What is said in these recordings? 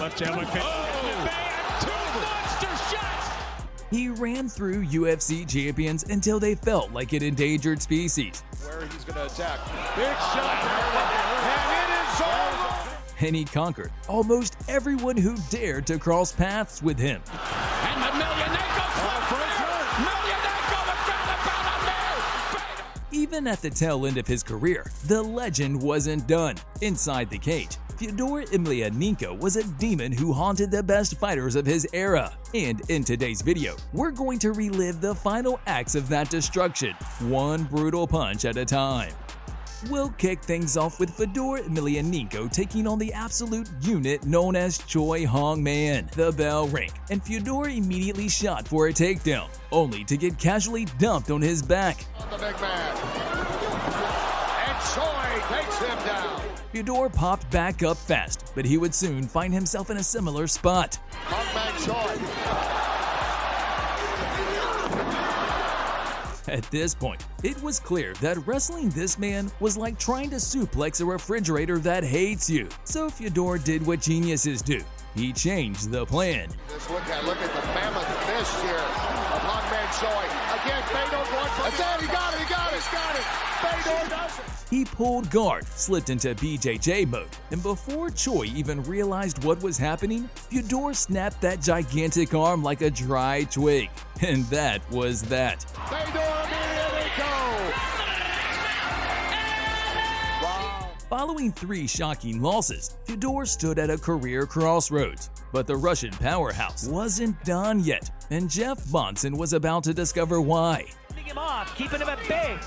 left jab like two monster shots. He ran through UFC champions until they felt like an endangered species. Where he's going to attack. Big shot, and it is over. And he conquered almost everyone who dared to cross paths with him. And Emelianenko Even at the tail end of his career, the legend wasn't done. Inside the cage, Fedor Emelianenko was a demon who haunted the best fighters of his era. And in today's video, we're going to relive the final acts of that destruction, one brutal punch at a time. We'll kick things off with Fedor Emelianenko taking on the absolute unit known as Choi Man. The bell rang, and Fedor immediately shot for a takedown, only to get casually dumped on his back. On the big man. And Choi takes him down. Fedor popped back up fast, but he would soon find himself in a similar spot. Hungman Choi. At this point, it was clear that wrestling this man was like trying to suplex a refrigerator that hates you. So Fedor did what geniuses do. He changed the plan. Just look at the mammoth fist here of Hungman Choi. Again, Pedro going for it. That's it. He got it. He's got it. Pedro does it. He pulled guard, slipped into BJJ mode, and before Choi even realized what was happening, Fedor snapped that gigantic arm like a dry twig. And that was that. Fedor Emelianenko. Wow. Following 3 shocking losses, Fedor stood at a career crossroads. But the Russian powerhouse wasn't done yet, and Jeff Monson was about to discover why. Keeping him off, keeping him at bay.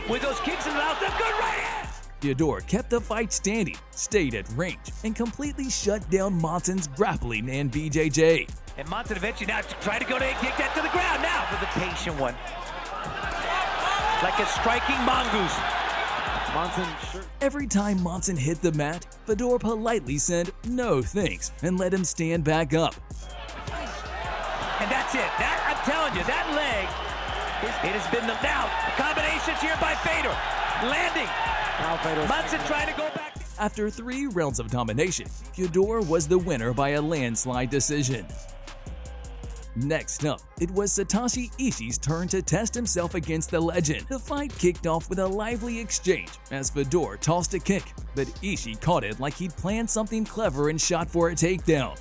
With those kicks in the mouth, a good right hand! Fedor kept the fight standing, stayed at range, and completely shut down Monson's grappling and BJJ. And Monson eventually now trying to go to kick that to the ground now for the patient one. Like a striking mongoose. Every time Monson hit the mat, Fedor politely said no thanks and let him stand back up. And that's it. I'm telling you, that leg, it has been the combinations here by Pedro. Landing. Monson trying to go back. After 3 rounds of domination, Fedor was the winner by a landslide decision. Next up, it was Satoshi Ishii's turn to test himself against the legend. The fight kicked off with a lively exchange as Fedor tossed a kick, but Ishii caught it like he'd planned something clever and shot for a takedown.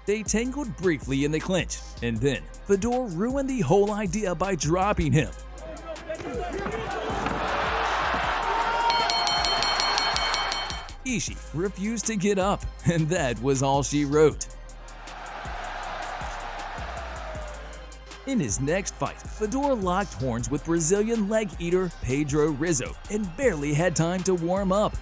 They tangled briefly in the clinch, and then Fedor ruined the whole idea by dropping him. Ishii refused to get up, and that was all she wrote. In his next fight, Fedor locked horns with Brazilian leg eater Pedro Rizzo and barely had time to warm up.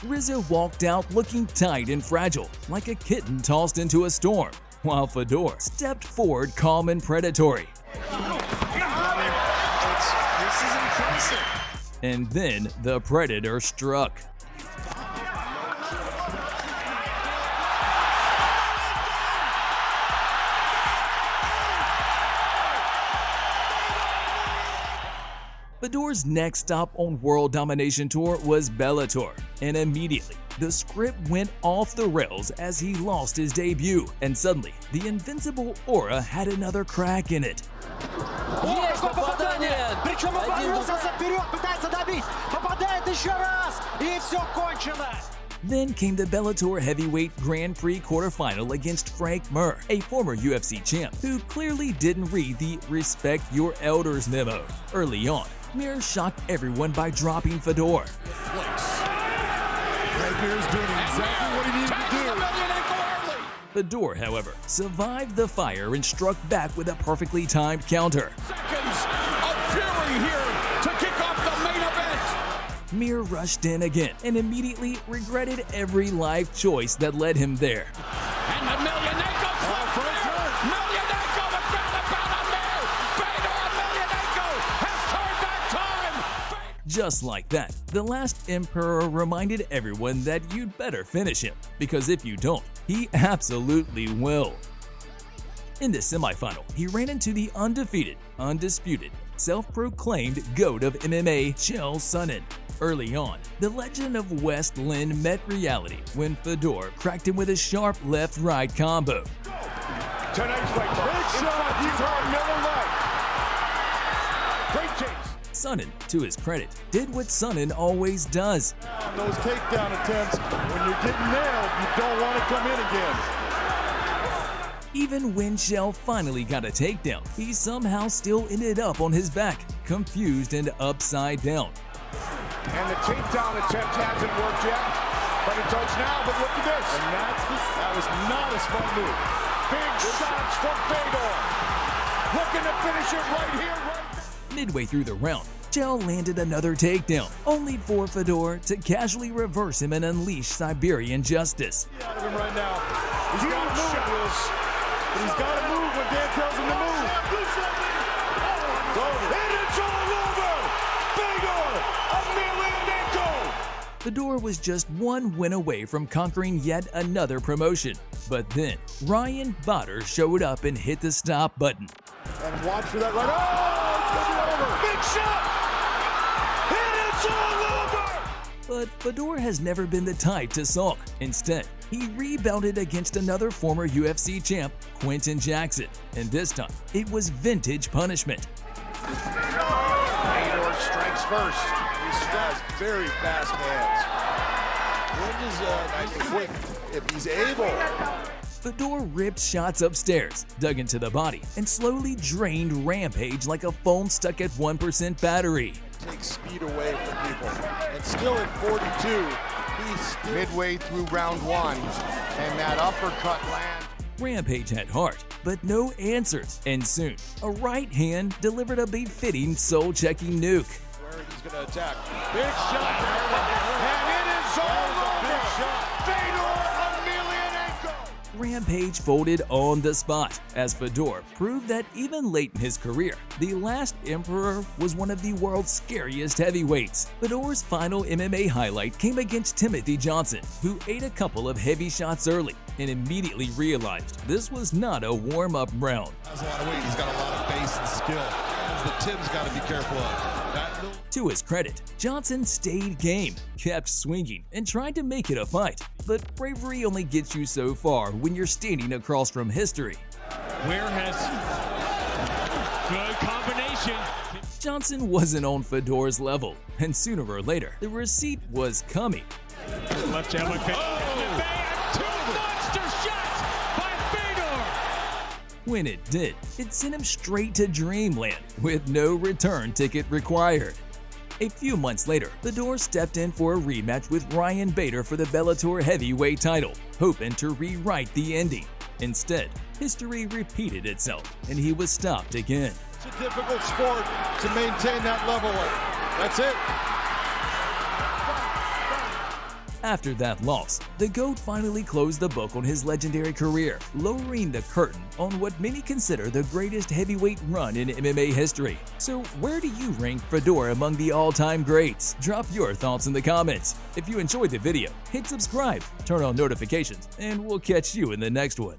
Rizzo walked out looking tight and fragile, like a kitten tossed into a storm, while Fedor stepped forward calm and predatory. And then the Predator struck. Fedor's next stop on World Domination Tour was Bellator, and immediately the script went off the rails as he lost his debut, and suddenly the invincible aura had another crack in it. Есть попадание! Причем оборвался вперед, пытается добить! Попадает еще раз! И все кончено! Then came the Bellator Heavyweight Grand Prix quarterfinal against Frank Mir, a former UFC champ who clearly didn't read the Respect Your Elders memo. Early on, Mir shocked everyone by dropping Fedor. Frank Mir's doing exactly what he needed to do. Fedor, however, survived the fire and struck back with a perfectly timed counter. Seconds of fury here to kick off the main event. Mir rushed in again and immediately regretted every life choice that led him there. And Emelianenko first hurt. Emelianenko, the ground and pound on Mir. Fedor Emelianenko has turned back time. Just like that, the last Emperor reminded everyone that you'd better finish him, because if you don't, he absolutely will. In the semifinal, he ran into the undefeated, undisputed, self-proclaimed GOAT of MMA, Chael Sonnen. Early on, the legend of West Lynn met reality when Fedor cracked him with a sharp left-right combo. Tonight's fight, big shot, he's on middle leg. Great chase. Sonnen, to his credit, did what Sonnen always does. Those takedown attempts, when you're getting nailed, you don't want to come in again. Even when Chael finally got a takedown, he somehow still ended up on his back, confused and upside down. And the takedown attempt hasn't worked yet, but it does now, but look at this. And that was not a smart move. Big shots from Fedor. Looking to finish it right here, right now. Midway through the round, Chael landed another takedown, only for Fedor to casually reverse him and unleash Siberian justice. Out of him right now. He's got to move. He's got to move when Dan tells him to move. And it's all over. Fedor Emelianenko. Fedor was just one win away from conquering yet another promotion. But then, Ryan Bader showed up and hit the stop button. And watch for that right. Oh, it's going to be over. Big shot. And it's all over. But Fedor has never been the type to sulk. Instead, he rebounded against another former UFC champ, Quinton Jackson. And this time, it was vintage punishment. Fedor strikes first. He's got very fast hands. Nice and quick if he's able. Fedor ripped shots upstairs, dug into the body, and slowly drained Rampage like a phone stuck at 1% battery. Takes speed away from people. And still at 42, he's still Midway through round one, and that uppercut lands. Rampage had heart, but no answers, and soon, a right hand delivered a befitting soul-checking nuke. where he's going to attack. Big shot. And it is all over. Big shot. Fedor Emelianenko. Rampage folded on the spot, as Fedor proved that even late in his career, the last emperor was one of the world's scariest heavyweights. Fedor's final MMA highlight came against Timothy Johnson, who ate a couple of heavy shots early and immediately realized this was not a warm-up round. Has a lot of weight. He's got a lot of base and skill. As the Tim's got to be careful of. To his credit, Johnson stayed game, kept swinging, and tried to make it a fight. But bravery only gets you so far when you're standing across from history. Where has good combination. Johnson wasn't on Fedor's level, and sooner or later, the receipt was coming. Left hand like that. Two monster shots by Fedor. When it did, it sent him straight to dreamland with no return ticket required. A few months later, Fedor stepped in for a rematch with Ryan Bader for the Bellator heavyweight title, hoping to rewrite the ending. Instead, history repeated itself, and he was stopped again. It's a difficult sport to maintain that level. That's it. After that loss, the GOAT finally closed the book on his legendary career, lowering the curtain on what many consider the greatest heavyweight run in MMA history. So where do you rank Fedor among the all-time greats? Drop your thoughts in the comments. If you enjoyed the video, hit subscribe, turn on notifications, and we'll catch you in the next one.